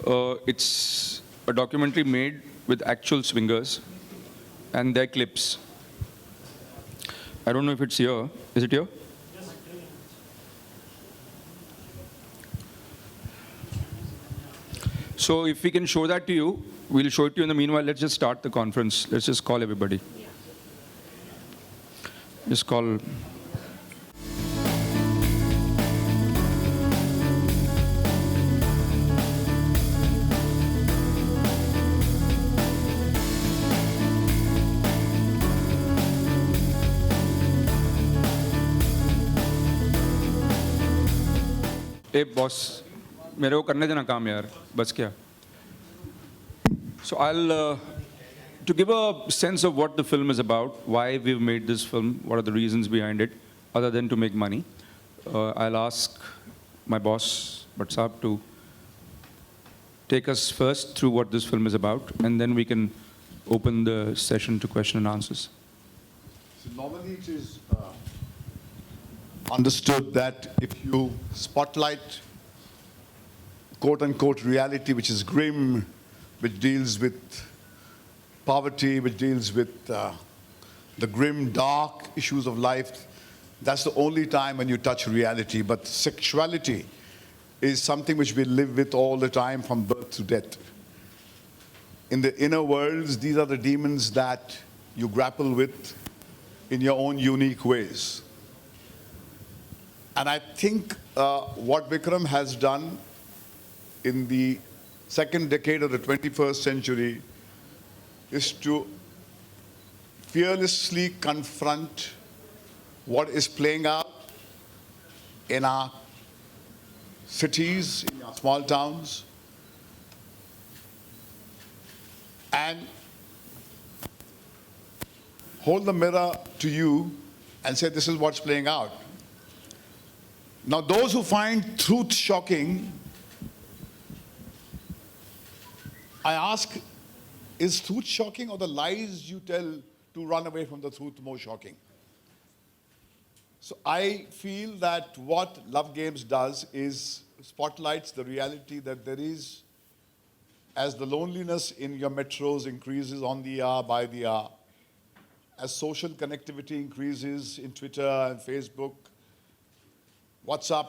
It's a documentary made with actual swingers and their clips. I don't know if it's here. Is it here? So if we can show that to you, we'll show it to you in the meanwhile. Let's just start the conference. Let's just call everybody. Just call. Hey boss, मेरे को करने देना काम यार, बस क्या? So to give a sense of what the film is about, why we've made this film, what are the reasons behind it, other than to make money, I'll ask my boss, Bhatt to take us first through what this film is about, and then we can open the session to question and answers. So normally it is understood that if you spotlight quote-unquote reality, which is grim, which deals with poverty, which deals with the grim, dark issues of life, that's the only time when you touch reality. But sexuality is something which we live with all the time from birth to death. In the inner worlds, these are the demons that you grapple with in your own unique ways. And I think what Vikram has done in the second decade of the 21st century is to fearlessly confront what is playing out in our cities, in our small towns, and hold the mirror to you and say, this is what's playing out. Now, those who find truth shocking, I ask, is truth shocking or the lies you tell to run away from the truth more shocking? So I feel that what Love Games does is spotlights the reality that there is, as the loneliness in your metros increases on the hour by the hour, as social connectivity increases in Twitter and Facebook, WhatsApp,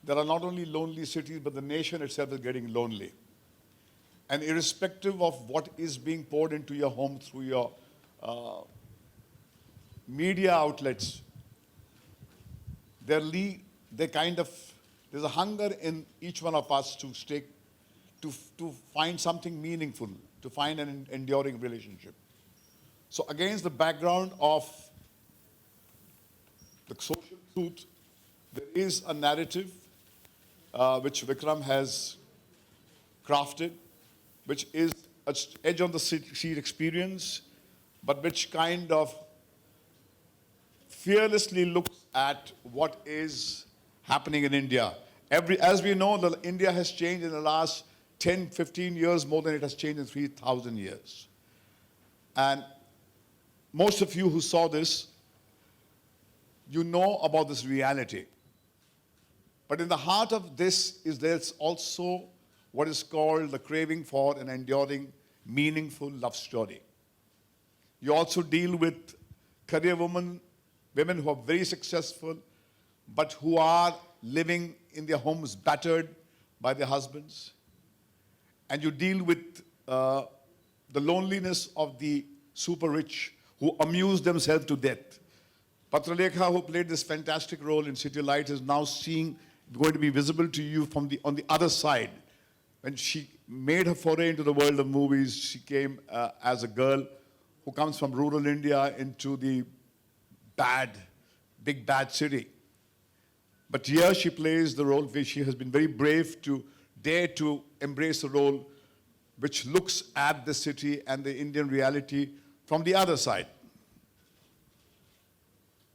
there are not only lonely cities, but the nation itself is getting lonely. And irrespective of what is being poured into your home through your media outlets, there's a hunger in each one of us to find something meaningful, to find an enduring relationship. So against the background of the social truth, there is a narrative which Vikram has crafted, which is an edge on the seat experience, but which kind of fearlessly looks at what is happening in India. As we know, India has changed in the last 10, 15 years more than it has changed in 3,000 years. And most of you who saw this, you know about this reality. But in the heart of this there's also what is called the craving for an enduring, meaningful love story. You also deal with career women who are very successful, but who are living in their homes battered by their husbands. And you deal with the loneliness of the super rich who amuse themselves to death. Patralekha, who played this fantastic role in City Light, is now going to be visible to you on the other side. When she made her foray into the world of movies, she came as a girl who comes from rural India into the big bad city. But here she plays the role where she has been very brave to dare to embrace a role which looks at the city and the Indian reality from the other side.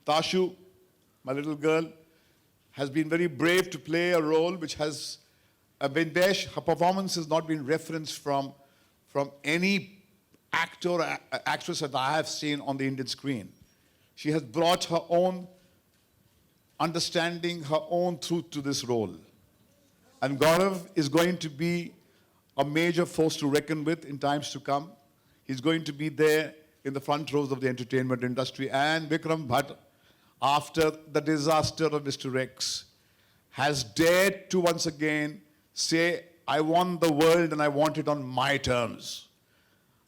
Tashu, my little girl, has been very brave to play a role which has been there. Her performance has not been referenced from any actor or actress that I have seen on the Indian screen. She has brought her own understanding, her own truth to this role. And Gaurav is going to be a major force to reckon with in times to come. He's going to be there in the front rows of the entertainment industry. And Vikram Bhatt, after the disaster of Mr. X, has dared to once again say, I want the world and I want it on my terms.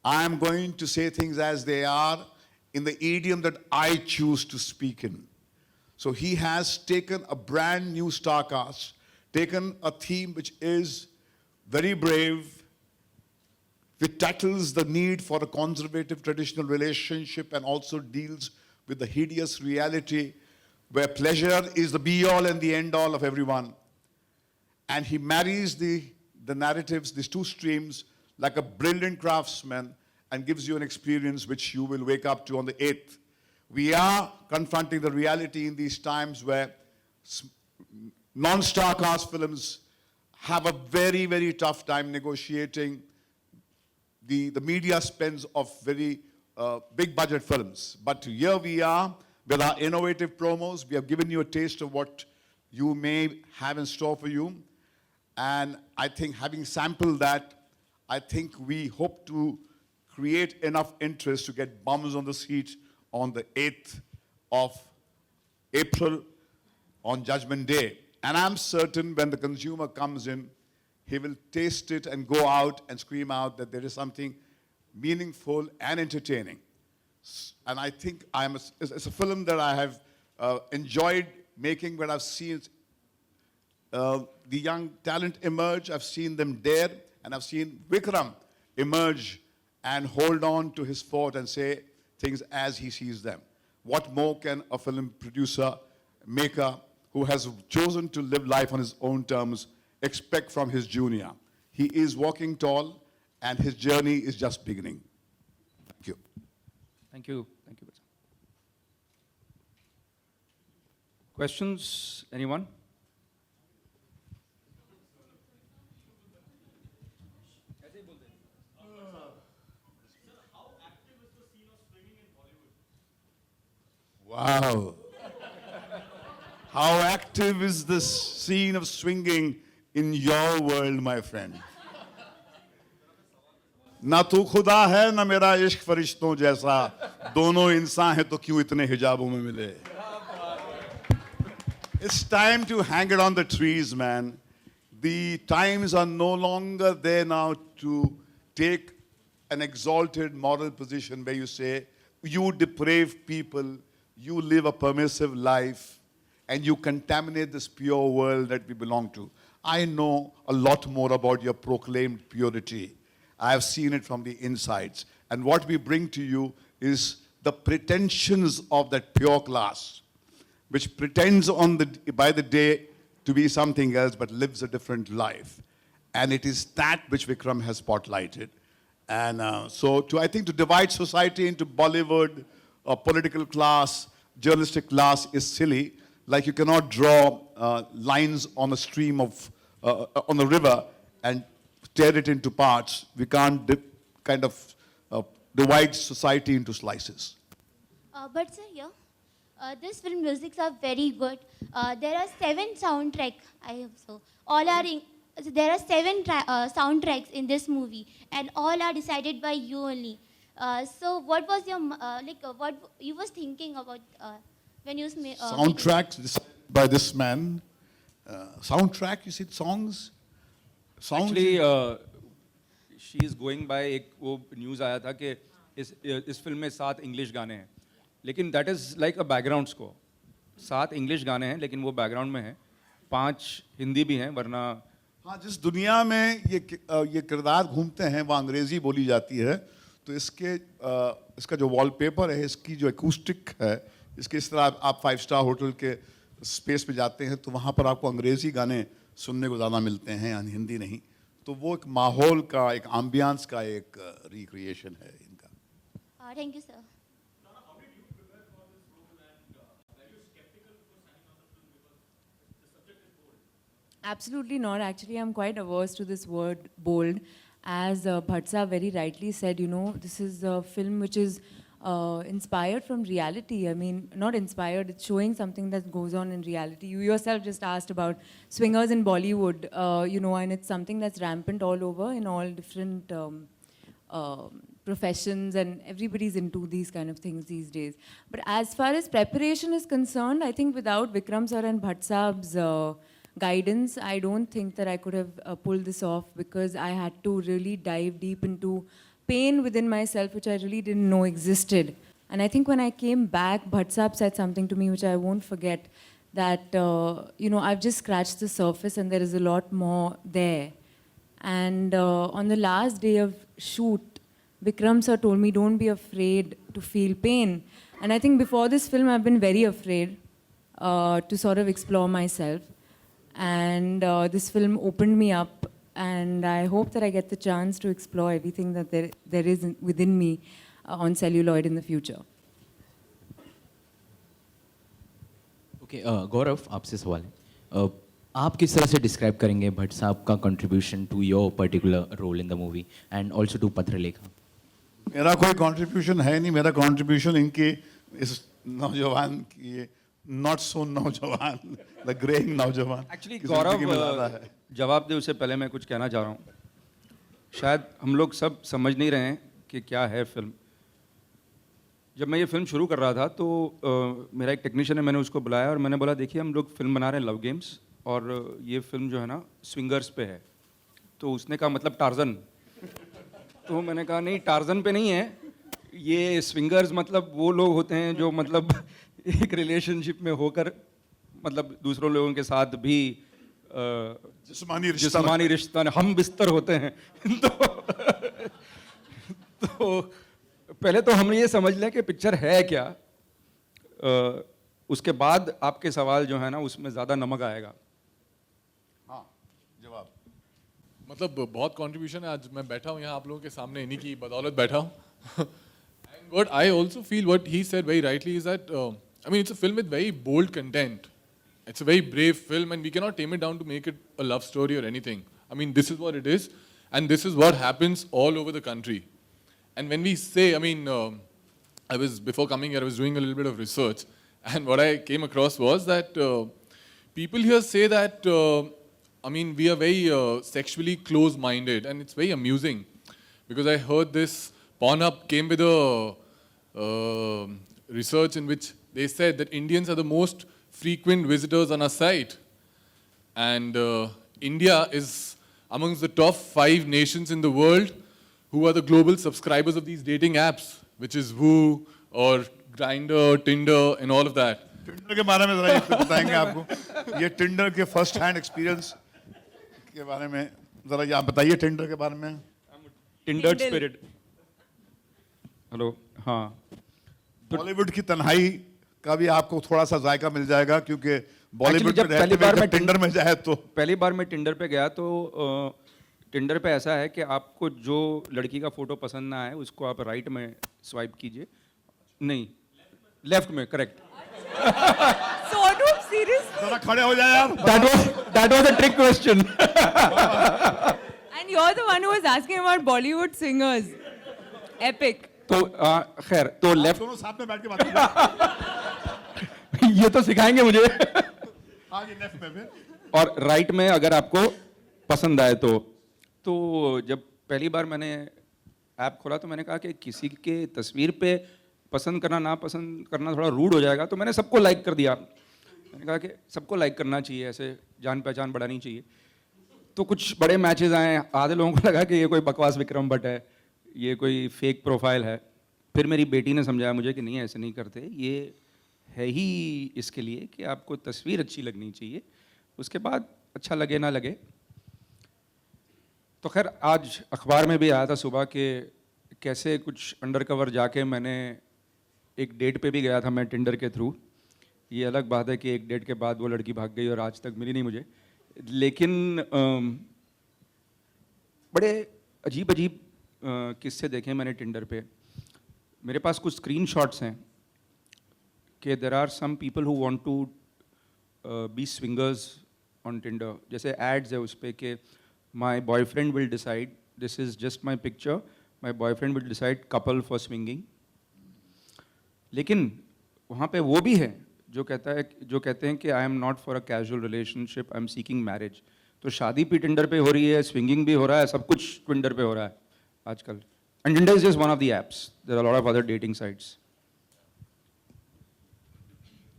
I am going to say things as they are in the idiom that I choose to speak in. So he has taken a brand new star cast, taken a theme which is very brave, which tackles the need for a conservative traditional relationship and also deals with the hideous reality where pleasure is the be-all and the end-all of everyone. And he marries the narratives, these two streams, like a brilliant craftsman and gives you an experience which you will wake up to on the 8th. We are confronting the reality in these times where non-star cast films have a very, very tough time negotiating the media spends of very big budget films. But here we are with our innovative promos. We have given you a taste of what you may have in store for you. And I think having sampled that, I think we hope to create enough interest to get bums on the seat on the 8th of April on Judgment Day. And I'm certain when the consumer comes in, he will taste it and go out and scream out that there is something meaningful and entertaining. And I think it's a film that I have enjoyed making when I've seen the young talent emerge, I've seen them dare, and I've seen Vikram emerge and hold on to his fort and say things as he sees them. What more can a film producer, maker, who has chosen to live life on his own terms, expect from his junior? He is walking tall, and his journey is just beginning. Thank you. Thank you. Thank you. Questions? Anyone? Wow. How active is this scene of swinging in your world, my friend? ना तू खुदा है ना मेरा इश्क फरिश्तों जैसा, दोनों इंसान हैं तो क्यों इतने हिजाबों में मिले? It's time to hang it on the trees, man. The times are no longer there now to take an exalted moral position where you say, you depraved people, you live a permissive life, and you contaminate this pure world that we belong to. I know a lot more about your proclaimed purity. I have seen it from the insides. And what we bring to you is the pretensions of that pure class, which pretends by the day to be something else but lives a different life. And it is that which Vikram has spotlighted. And so I think to divide society into Bollywood, political class, journalistic class is silly. Like you cannot draw lines on a stream of, on a river and tear it into parts. We can't divide society into slices. But sir, here, this film musics are very good. There are 7 soundtracks, I hope so. All are so there are 7 soundtracks in this movie, and all are decided by you only. So what was your what you was thinking about when you Soundtracks decided by this man. Soundtrack, you said songs? Songs? Actually, she is going by एक वो news आया था कि इस film में 7 English गाने हैं, लेकिन that is like a background score. 7 English गाने हैं, लेकिन वो background में हैं. 5 हिंदी भी हैं, वरना हाँ, जिस दुनिया में ये किरदार घूमते हैं वो अंग्रेजी बोली जाती है, तो इसका जो वॉलपेपर है, इसकी जो एकूस्टिक है, इसके इस तरह आप 5 स्टार होटल के स्पेस पे जाते हैं तो वहाँ पर आपको अंग्रेजी गाने सुनने को ज़्यादा मिलते हैं, यानी हिंदी नहीं. तो वो एक माहौल का, एक एम्बियंस का एक रिक्रिएशन है इनका. Thank you, sir. Absolutely not. Actually, I'm quite averse to this word bold. As Bhatt Saab very rightly said, you know, this is a film which is inspired from reality. I mean, not inspired, it's showing something that goes on in reality. You yourself just asked about swingers in Bollywood, you know, and it's something that's rampant all over in all different professions, and everybody's into these kind of things these days. But as far as preparation is concerned, I think without Vikram sir and Bhatt Saab's guidance, I don't think that I could have pulled this off, because I had to really dive deep into pain within myself, which I really didn't know existed. And I think when I came back, Bhatt Saab said something to me which I won't forget, that, you know, I've just scratched the surface and there is a lot more there. And on the last day of shoot, Vikram sir told me, don't be afraid to feel pain. And I think before this film, I've been very afraid to sort of explore myself. And this film opened me up, and I hope that I get the chance to explore everything that there is within me on celluloid in the future. Okay Gaurav, आपसे सवाल है. आप किस तरह से describe करेंगे भट्ट साहब का contribution to your particular role in the movie and also to Patralekha? मेरा कोई कंट्रीब्यूशन है नहीं. मेरा कंट्रीब्यूशन इनके इस नौजवान की, नॉट सो नौजवान, द ग्रेइंग नौजवान. एक्चुअली की जिंदगी में ज़्यादा है. गौरव, जवाब दे उससे पहले मैं कुछ कहना चाह रहा हूँ. शायद हम लोग सब समझ नहीं रहे हैं कि क्या है फिल्म. जब मैं ये फिल्म शुरू कर रहा था तो मेरा एक टेक्नीशियन है, मैंने उसको बुलाया और मैंने बोला, देखिए हम लोग फिल्म बना रहे हैं लव गेम्स, और ये फिल्म जो है ना स्विंगर्स पे है. तो उसने कहा मतलब टार्जन. तो मैंने कहा नहीं, टार्जन पे नहीं है, ये स्विंगर्स मतलब वो लोग होते हैं जो मतलब एक रिलेशनशिप में होकर मतलब दूसरों लोगों के साथ भी जिस्मानी रिश्ता हम बिस्तर होते हैं. तो पहले तो हम ये समझ लें कि पिक्चर है क्या, उसके बाद आपके सवाल जो है ना उसमें ज़्यादा नमक आएगा. हाँ, जवाब. मतलब बहुत कंट्रीब्यूशन है. आज मैं बैठा हूँ यहाँ आप लोगों के सामने, इन्हीं की बदौलत बैठा हूँ. And what I also feel, what he said very rightly, is that I mean, it's a film with very bold content. It's a very brave film, and we cannot tame it down to make it a love story or anything. I mean, this is what it is, and this is what happens all over the country. And when we say, I mean, before coming here, I was doing a little bit of research, and what I came across was that people here say that, I mean, we are very sexually close-minded, and it's very amusing, because I heard this Pornhub came with a research in which they said that Indians are the most frequent visitors on our site, and India is amongst the top 5 nations in the world who are the global subscribers of these dating apps, which is Woo or Grindr, Tinder, and all of that. Tinder के बारे में जरा ये बताएंगे आपको. ये Tinder के first hand experience के बारे में जरा ये आप बताइए. टिंडर के बारे में. Tinder spirit. हेलो. हाँ, बॉलीवुड की तन्हाई का भी आपको थोड़ा सा जायका मिल जाएगा, क्योंकि बॉलीवुड जब में पहली बार मैं टिंडर में जाए तो पहली बार मैं टिंडर पे गया तो टिंडर पे ऐसा है कि आपको जो लड़की का फोटो पसंद ना आए उसको आप राइट में स्वाइप कीजिए, नहीं लेफ्ट में, करेक्ट. Sort of serious. जरा खड़े हो जाए यार. that was a trick question. And you're the one who was asking about Bollywood singers. Epic. तो खैर, तो लेफ्ट. दोनों साथ में बैठ के बात करें. ये तो सिखाएंगे मुझे. हाँ जी, लेफ्ट में फिर. और राइट में अगर आपको पसंद आए तो जब पहली बार मैंने ऐप खोला तो मैंने कहा कि किसी के तस्वीर पे पसंद करना ना पसंद करना थोड़ा रूड हो जाएगा, तो मैंने सबको लाइक कर दिया. मैंने कहा कि सबको लाइक करना चाहिए, ऐसे जान पहचान बढ़ानी चाहिए. तो कुछ बड़े मैचेस आए, आधे लोगों को लगा कि ये कोई बकवास विक्रम भट्ट है, ये कोई फेक प्रोफाइल है. फिर मेरी बेटी ने समझाया मुझे कि नहीं ऐसे नहीं करते, ये है ही इसके लिए कि आपको तस्वीर अच्छी लगनी चाहिए, उसके बाद अच्छा लगे ना लगे. तो खैर आज अखबार में भी आया था सुबह कि कैसे कुछ अंडर कवर जाके मैंने एक डेट पे भी गया था मैं टिंडर के थ्रू. ये अलग बात है कि एक डेट के बाद वो लड़की भाग गई और आज तक मिली नहीं मुझे. लेकिन बड़े अजीब अजीब किस्से देखे मैंने टिंडर पे. मेरे पास कुछ स्क्रीनशॉट्स हैं कि there are some people who want to be swingers on Tinder. जैसे एड्स है उस पर कि my boyfriend will decide, this is just my picture, my boyfriend will decide couple for swinging. लेकिन वहाँ पे वो भी है जो कहते हैं कि I am not for a casual relationship, I am seeking marriage. तो शादी भी टिंडर पे हो रही है, स्विंगिंग भी हो रहा है, सब कुछ टिंडर पे हो रहा है आजकल। And Tinder is just one of the apps, there are lot of other dating sites.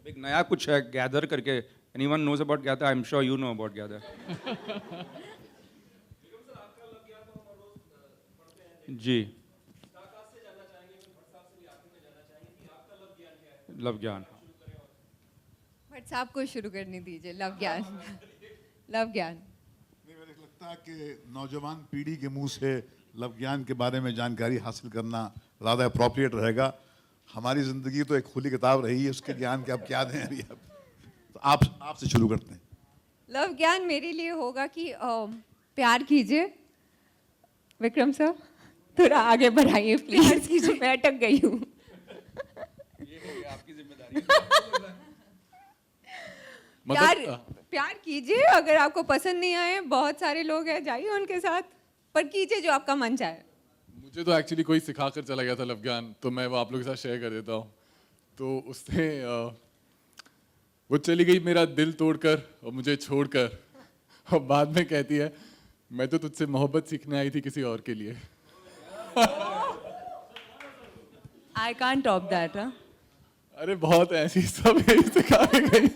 एक नया कुछ है गैदर करके, anyone knows about Gather? I am sure you know about Gather. जी, लव ज्ञान। भट्ट साहब को शुरू करने दीजिए लव ज्ञान। लव ज्ञान। नहीं, मेरे को लगता है कि नौजवान पीढ़ी के मुंह से लव ज्ञान के बारे में जानकारी हासिल करना ज़्यादा अप्रोप्रिएट रहेगा। हमारी ज़िंदगी तो एक खुली किताब रही है, उसके ज्ञान के आप क्या दें अभी आप। तो आपसे शुरू करते हैं। लव ज्ञान मेरे लिए होगा कि प्यार कीजिए। विक्रम सर थोड़ा आगे बढ़ाइए प्लीज, मैं अटक गई हूँ। प्यार कीजिए, अगर आपको पसंद नहीं आए, बहुत सारे लोग हैं, जाइए उनके साथ, पर कीजिए जो आपका मन चाहे। मुझे तो एक्चुअली कोई सिखा कर चला गया था लव ज्ञान, तो मैं वो आप लोगों के साथ शेयर कर देता हूँ। तो उसने वो चली गई मेरा दिल तोड़कर और मुझे छोड़कर, और बाद में कहती है मैं तो तुझसे मोहब्बत सीखने आई थी किसी और के लिए। I can't top that, huh? अरे बहुत ऐसी सब यही सिखा के गई।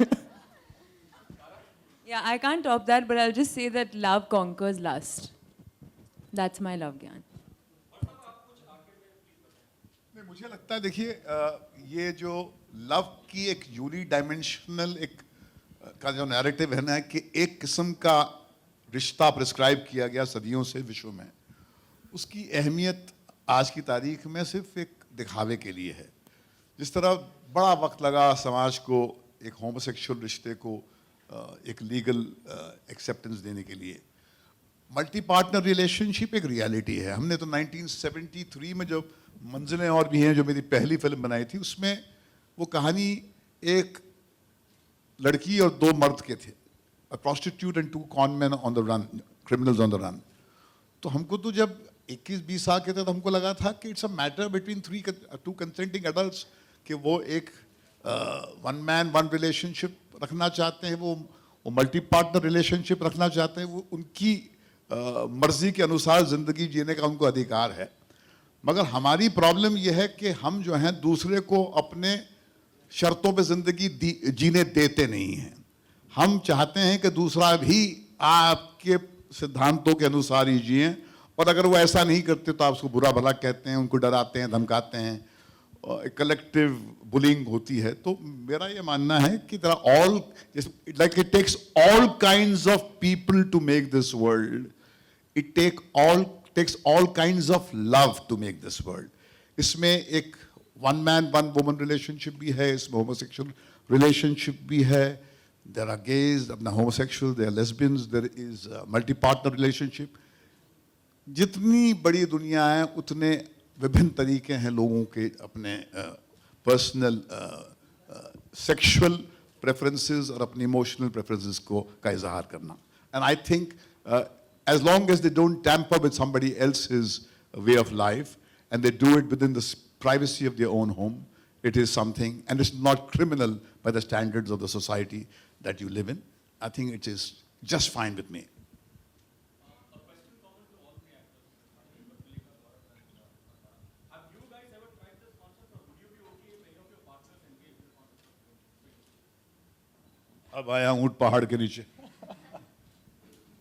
Yeah, I can't top that, but I'll just say that love conquers lust. That's my love ज्ञान। नहीं, मुझे लगता है देखिए ये जो लव की एक यूनी डायमेंशनल का जो नैरेटिव है ना, कि एक किस्म का रिश्ता प्रिस्क्राइब किया गया सदियों से विश्व में, उसकी अहमियत आज की तारीख में सिर्फ एक दिखावे के लिए है। जिस तरह बड़ा वक्त लगा समाज को एक होमोसेक्सुअल रिश्ते को एक लीगल एक्सेप्टेंस देने के लिए, मल्टी पार्टनर रिलेशनशिप एक रियलिटी है। हमने तो 1973 में जो मंजिलें और भी हैं, जो मेरी पहली फिल्म बनाई थी, उसमें वो कहानी एक लड़की और दो मर्द के थे, a prostitute and two con men on the run, criminals on the run। तो हमको तो जब 21-20 साल के थे तो हमको लगा था कि it's a matter between two consenting adults, कि वो एक वन मैन वन रिलेशनशिप रखना चाहते हैं, वो मल्टी पार्टनर रिलेशनशिप रखना चाहते हैं, वो उनकी मर्जी के अनुसार ज़िंदगी जीने का उनको अधिकार है। मगर हमारी प्रॉब्लम यह है कि हम जो हैं दूसरे को अपने शर्तों पे ज़िंदगी जीने देते नहीं हैं। हम चाहते हैं कि दूसरा भी आपके सिद्धांतों के अनुसार ही जिए, और अगर वो ऐसा नहीं करते तो आप उसको बुरा भला कहते हैं, उनको डराते हैं, धमकाते हैं, कलेक्टिव बुलिंग होती है। तो मेरा ये मानना है कि all like it takes all kinds of people to make this world, it takes all kinds of love to make this world. इसमें एक one man one woman relationship भी है, इसमें होमोसेक्सुअल रिलेशनशिप भी है, there are gays, homosexuals, there are lesbians, there is multi-partner relationship। जितनी बड़ी दुनिया है उतने विभिन्न तरीके हैं लोगों के अपने पर्सनल सेक्सुअल प्रेफरेंसेस और अपनी इमोशनल प्रेफरेंसेस का इजहार करना। And I think as long as they don't tamper with somebody else's way of life and they do it within the privacy of their own home, it is something, and it's not criminal by the standards of the society that you live in. I think it is just fine with me. अब आया ऊंट पहाड़ के नीचे।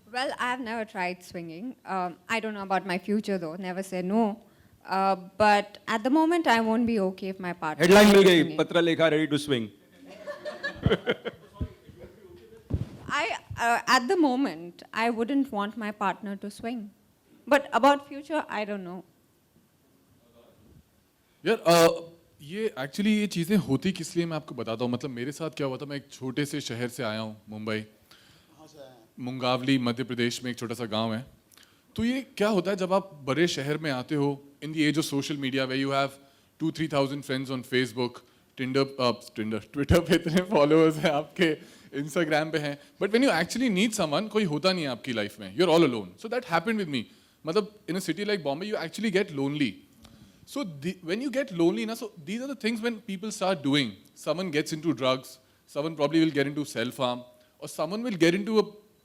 Well, I have never tried swinging. I don't know about my future though. Never say no. But at the moment, I won't be okay if my partner. Headline मिल is गई, swinging. Patralekha ready to swing. At the moment, I wouldn't want my partner to swing. But about future, I don't know. यार ये actually ये चीज़ें होती किस लिए मैं आपको बताता हूँ। मतलब मेरे साथ क्या हुआ था, मैं एक छोटे से शहर से आया हूँ, मुंबई, मुंगावली मध्य प्रदेश में एक छोटा सा गांव है। तो ये क्या होता है जब आप बड़े शहर में आते हो, in the age of social media where you have 2-3,000 friends on Facebook, Twitter पे इतने फॉलोअर्स हैं आपके, इंस्टाग्राम पे हैं, but when you actually need someone, कोई होता नहीं है आपकी लाइफ में, you are all alone. So that happened with me. मतलब in a city like Bombay you actually get lonely. So when you get lonely, so these are the things when people start doing. Someone gets into drugs, someone probably will get into self-harm, or someone will get into a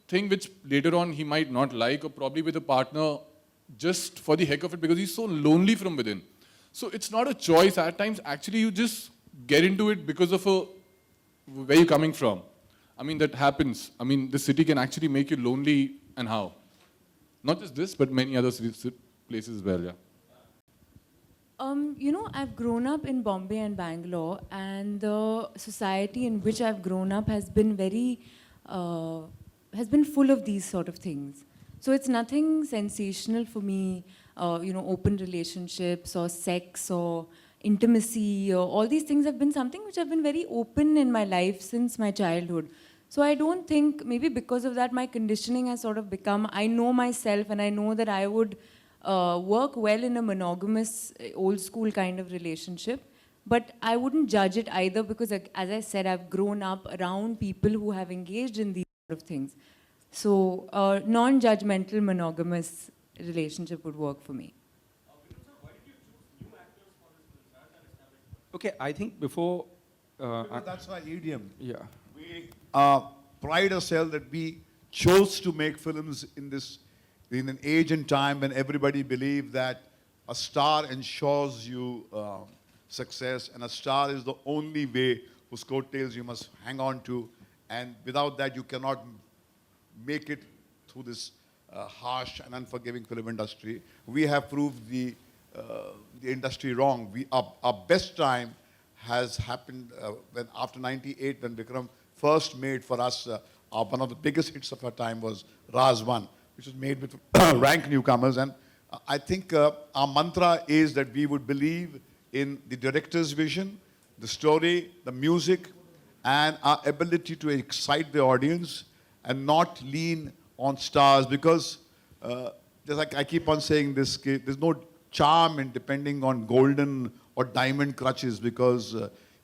thing which later on he might not like, or probably with a partner just for the heck of it because he's so lonely from within. So it's not a choice. At times, actually, you just get into it because of where you're coming from. I mean, that happens. I mean, the city can actually make you lonely, and how? Not just this, but many other places as well, yeah. You know, I've grown up in Bombay and Bangalore, and the society in which I've grown up has been has been full of these sort of things. So it's nothing sensational for me, you know, open relationships or sex or intimacy or all these things have been something which have been very open in my life since my childhood. So I don't think, maybe because of that, my conditioning has sort of become, I know myself and I know that I would work well in a monogamous, old school kind of relationship. But I wouldn't judge it either because, as I said, I've grown up around people who have engaged in these sort of things. So non-judgmental monogamous relationship would work for me. Okay, I think before. That's our idiom. Yeah. We pride ourselves that we chose to make films in an age and time when everybody believed that a star ensures you success, and a star is the only way whose coattails you must hang on to, and without that you cannot make it through this harsh and unforgiving film industry. We have proved the industry wrong. Our best time has happened when after '98, when Vikram first made for us one of the biggest hits of our time was Raz 1, which was made with rank newcomers. And I think our mantra is that we would believe in the director's vision, the story, the music, and our ability to excite the audience and not lean on stars, because just like I keep on saying this, there's no charm in depending on golden or diamond crutches, because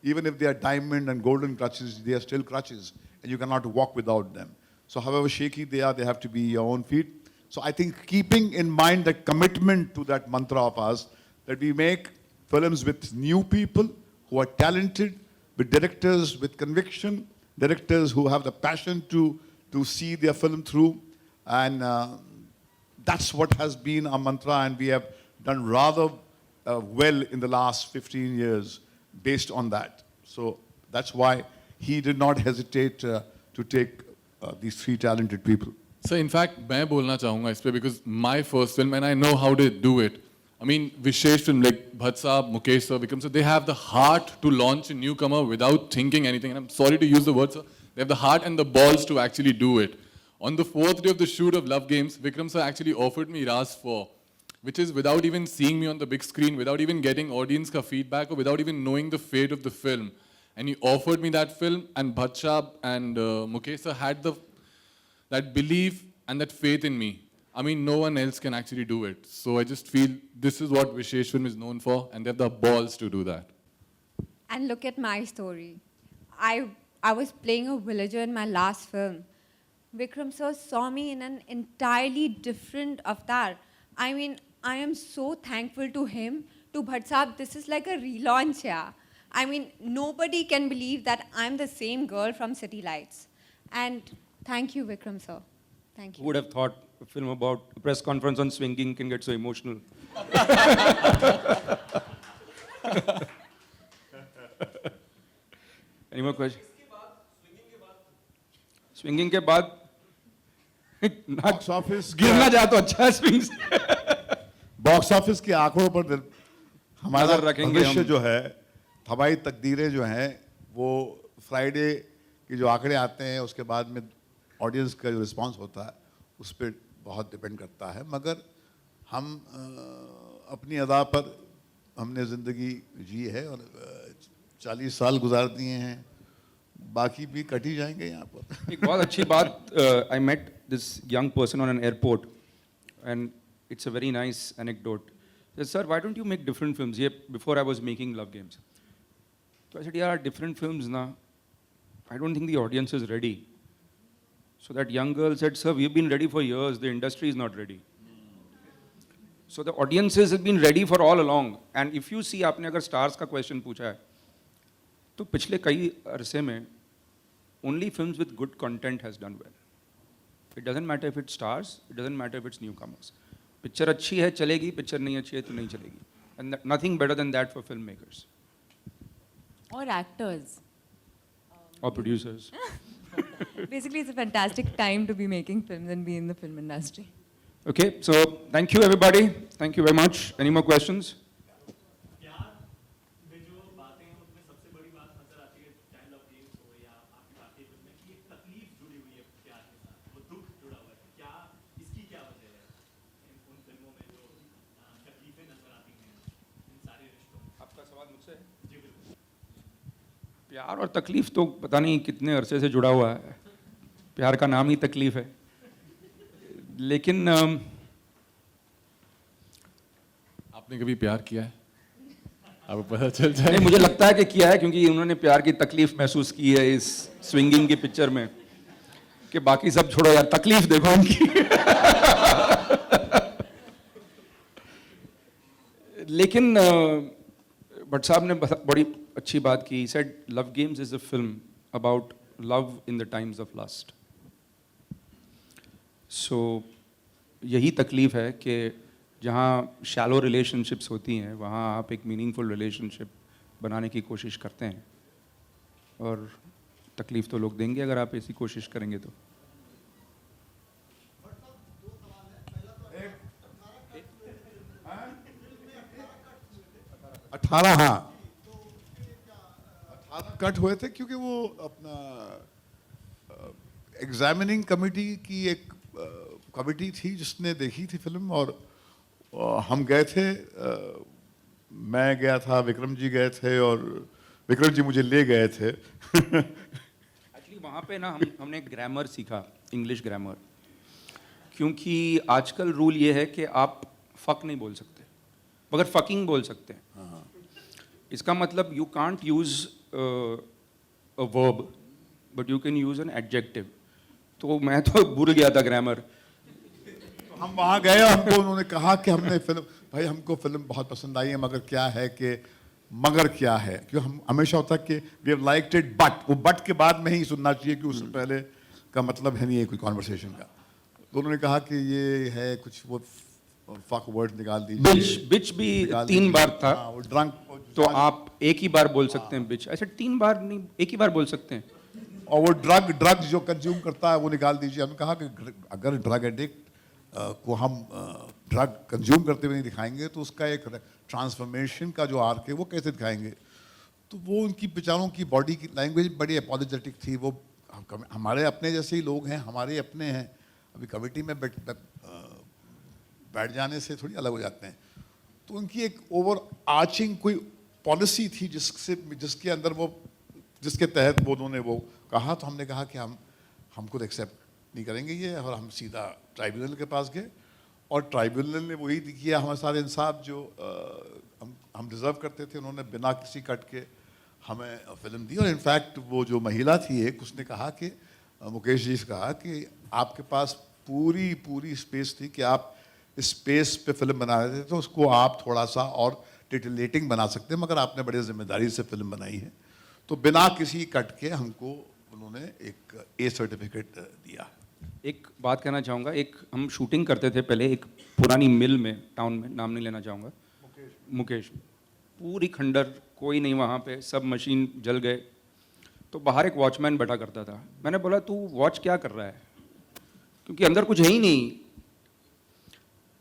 even if they are diamond and golden crutches, they are still crutches and you cannot walk without them. So however shaky they are, they have to be your own feet. So I think keeping in mind the commitment to that mantra of ours, that we make films with new people who are talented, with directors with conviction, directors who have the passion to see their film through. And that's what has been our mantra, and we have done rather well in the last 15 years based on that. So that's why he did not hesitate to take these three talented people. So in fact, मैं बोलना चाहूँगा इस पे, because my first film, and I know how to do it. I mean, Vishesh film like Bhatt Saab, Mukesh sir, Vikram sir, they have the heart to launch a newcomer without thinking anything. And I'm sorry to use the word, sir. They have the heart and the balls to actually do it. On the 4th day of the shoot of Love Games, Vikram sir actually offered me Ras 4, which is without even seeing me on the big screen, without even getting audience ka feedback, or without even knowing the fate of the film. And he offered me that film, and Bhatt Saab and Mukesh sir had that belief and that faith in me. I mean, no one else can actually do it. So I just feel this is what Vishesh Film is known for, and they have the balls to do that. And look at my story. I was playing a villager in my last film. Vikram sir saw me in an entirely different avatar. I mean, I am so thankful to him, to Bhatt Saab. This is like a relaunch, yeah. I mean, nobody can believe that I'm the same girl from City Lights. And thank you, Vikram sir. Thank Who you. would have thought a film about a press conference on swinging can get so emotional? Any more questions? Swinging के बाद box office गिरना जाए तो अच्छा है swing से. Box office के आंकड़ों पर हमारा नजर रखेंगे भविष्य हम. जो है, हमारी तकदीरें जो हैं, वो फ्राइडे के जो आंकड़े आते हैं उसके बाद में ऑडियंस का जो रिस्पांस होता है उस पर बहुत डिपेंड करता है. मगर हम अपनी अदा पर हमने ज़िंदगी जी है और 40 साल गुजार दिए हैं, बाकी भी कट ही जाएंगे यहाँ पर. एक बहुत अच्छी बात, I met this young person on an airport, and it's a very nice anecdote. He said, "Sir, why don't you make different films?" Yeah, before I was making Love Games. So I said, "Yeah, different films, na. I don't think the audience is ready." So that young girl said, "Sir, we've been ready for years. The industry is not ready." So the audiences have been ready for all along. And if you see, आपने अगर stars का question पूछा है, तो पिछले कई अरसे में only films with good content has done well. It doesn't matter if it's stars, it doesn't matter if it's newcomers. Picture अच्छी है चलेगी, picture नहीं अच्छी है तो नहीं चलेगी. And nothing better than that for filmmakers Or actors. or producers. Basically, it's a fantastic time to be making films and be in the film industry. Okay, so thank you everybody. Thank you very much. Any more questions? प्यार में जो बातें हैं उसमें सबसे बड़ी बात नजर आती है चाहे लव गेम्स हो या आपकी बाकी फिल्म में कि एक तकलीफ जुड़ी हुई है प्यार के साथ वो दुख जुड़ा हुआ है क्या इसकी क्या वजह है उन फिल्मों में जो तकलीफें नजर आती हैं इन सारे रिश्तों में आपका सवाल मुझसे है? जी बिल्कुल प्यार और तकलीफ तो पता नहीं कितने अरसे से जुड़ा हुआ है. प्यार का नाम ही तकलीफ है. लेकिन आपने कभी प्यार किया है? आपको पता चल जाए. नहीं, मुझे लगता है कि किया है क्योंकि उन्होंने प्यार की तकलीफ महसूस की है इस स्विंगिंग की पिक्चर में कि बाकी सब छोड़ो यार तकलीफ देखो उनकी. लेकिन भट्ट साहब ने बड़ी अच्छी बात की. Said love games is a film about love in the times of lust. So यही तकलीफ है कि जहाँ शैलो रिलेशनशिप्स होती हैं वहाँ आप एक मीनिंगफुल रिलेशनशिप बनाने की कोशिश करते हैं और तकलीफ तो लोग देंगे अगर आप ऐसी कोशिश करेंगे तो. 18 हाँ 18 कट हुए थे क्योंकि वो अपना एग्जामिनिंग कमेटी की एक कमेटी थी जिसने देखी थी फिल्म और हम गए थे. मैं गया था, विक्रम जी गए थे और विक्रम जी मुझे ले गए थे. एक्चुअली वहाँ पे ना हमने ग्रामर सीखा, इंग्लिश ग्रामर. क्योंकि आजकल रूल ये है कि आप फक नहीं बोल सकते मगर फकिंग बोल सकते हैं. इसका मतलब you can't use a verb but you can use an adjective. तो मैं तो भूल गया था ग्रामर. हम वहाँ गए और हमको उन्होंने कहा कि हमने फिल्म भाई हमको फिल्म बहुत पसंद आई है मगर क्या है कि मगर क्या है क्यों हम हमेशा होता है कि we have liked it but वो बट के बाद में ही सुनना चाहिए कि उससे पहले का मतलब है नहीं है कोई कॉन्वर्सेशन का. तो उन्होंने कहा कि ये है कुछ वो फक वर्ड निकाल दीजिए. बिच भी 3 बार था. हाँ, वो ड्रंक तो आप एक ही बार बोल सकते हैं बिच. ऐसे 3 बार नहीं, एक ही बार बोल सकते हैं. और वो ड्रग जो कंज्यूम करता है वो निकाल दीजिए. हमने कहा कि अगर ड्रग एडिक्ट को हम ड्रग कंज्यूम करते हुए नहीं दिखाएंगे तो उसका एक ट्रांसफॉर्मेशन का जो आर्क है वो कैसे दिखाएंगे. तो वो उनकी बेचारों की बॉडी की लैंग्वेज बड़ी अपॉलोजेटिक थी. वो हमारे अपने जैसे ही लोग हैं, हमारे अपने हैं. अभी कमेटी में बैठ जाने से थोड़ी अलग हो जाते हैं. तो उनकी एक ओवर आर्चिंग कोई पॉलिसी थी जिसके अंदर वो जिसके तहत वो उन्होंने वो कहा. तो हमने कहा कि हम खुद एक्सेप्ट नहीं करेंगे ये और हम सीधा ट्राइब्यूनल के पास गए और ट्राइब्यूनल ने वही किया हमारे साथ इंसाफ जो हम डिज़र्व करते थे. उन्होंने बिना किसी कट के हमें फिल्म दी और इनफैक्ट वो जो महिला थी एक उसने कहा कि मुकेश जी से कहा कि आपके पास पूरी स्पेस थी कि आप इस स्पेस पे फिल्म बना रहे थे तो उसको आप थोड़ा सा और टिटिलेटिंग बना सकते हैं मगर आपने बड़ी जिम्मेदारी से फिल्म बनाई है. तो बिना किसी कट के हमको उन्होंने एक ए सर्टिफिकेट दिया. एक बात कहना चाहूँगा. एक हम शूटिंग करते थे पहले एक पुरानी मिल में टाउन में, नाम नहीं लेना चाहूँगा, मुकेश. पूरी खंडर, कोई नहीं वहाँ पे, सब मशीन जल गए. तो बाहर एक वॉचमैन बैठा करता था. मैंने बोला तू वॉच क्या कर रहा है क्योंकि अंदर कुछ है ही नहीं.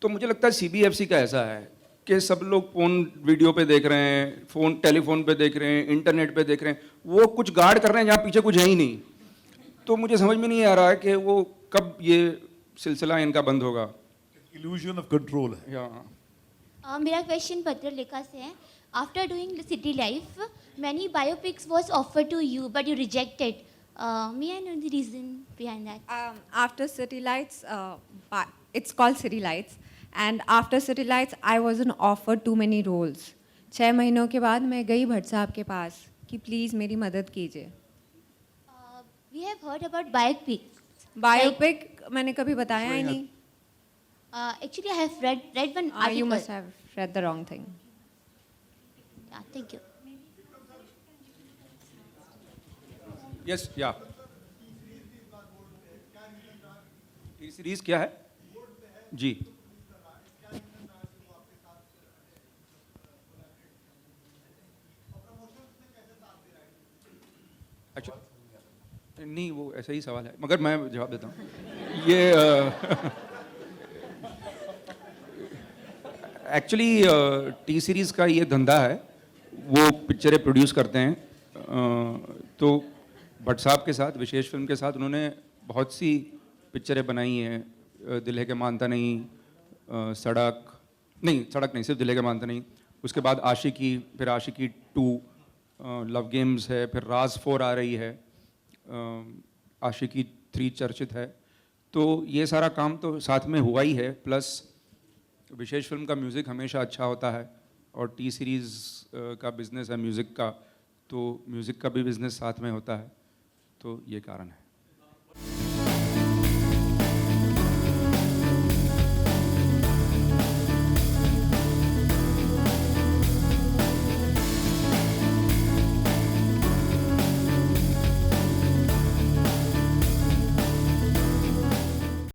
तो मुझे लगता है CBFC का ऐसा है कि सब लोग फ़ोन वीडियो पे देख रहे हैं, टेलीफोन पे देख रहे हैं, इंटरनेट पे देख रहे हैं. वो कुछ गार्ड कर रहे हैं जहाँ पीछे कुछ है ही नहीं. तो मुझे समझ में नहीं आ रहा है कि वो कब ये सिलसिला इनका बंद होगा. इल्यूजन ऑफ कंट्रोल है. या मेरा क्वेश्चन पत्रलेखा से है. After doing the city life many biopics was offered to you but you rejected. May I know the reason behind that? After City Lights, it's called City Lights, and after City Lights, I wasn't offered too many roles. 6 महीनों के बाद मैं गई भट्ट साहब के पास कि please मेरी मदद कीजिए. We have heard about biopics. Biopic मैंने कभी बताया ही नहीं. Actually, I have read one article. You must have read the wrong thing. Yeah, thank you. Yes या टी सीरीज क्या है जी अच्छा नहीं वो ऐसा ही सवाल है मगर मैं जवाब देता हूँ ये एक्चुअली टी सीरीज़ का ये धंधा है वो पिक्चरें प्रोड्यूस करते हैं तो भट्ट साहब के साथ विशेष फिल्म के साथ उन्होंने बहुत सी पिक्चरें बनाई हैं दिल है के मानता नहीं सड़क नहीं सिर्फ दिल है के मानता नहीं उसके बाद आशिकी फिर आशिकी 2 लव गेम्स है फिर राज 4 आ रही है आशिकी 3 चर्चित है तो ये सारा काम तो साथ में हुआ ही है प्लस विशेष फिल्म का म्यूज़िक हमेशा अच्छा होता है और टी सीरीज़ का बिज़नेस है म्यूज़िक का तो म्यूज़िक का भी बिज़नेस साथ में होता है तो ये कारण है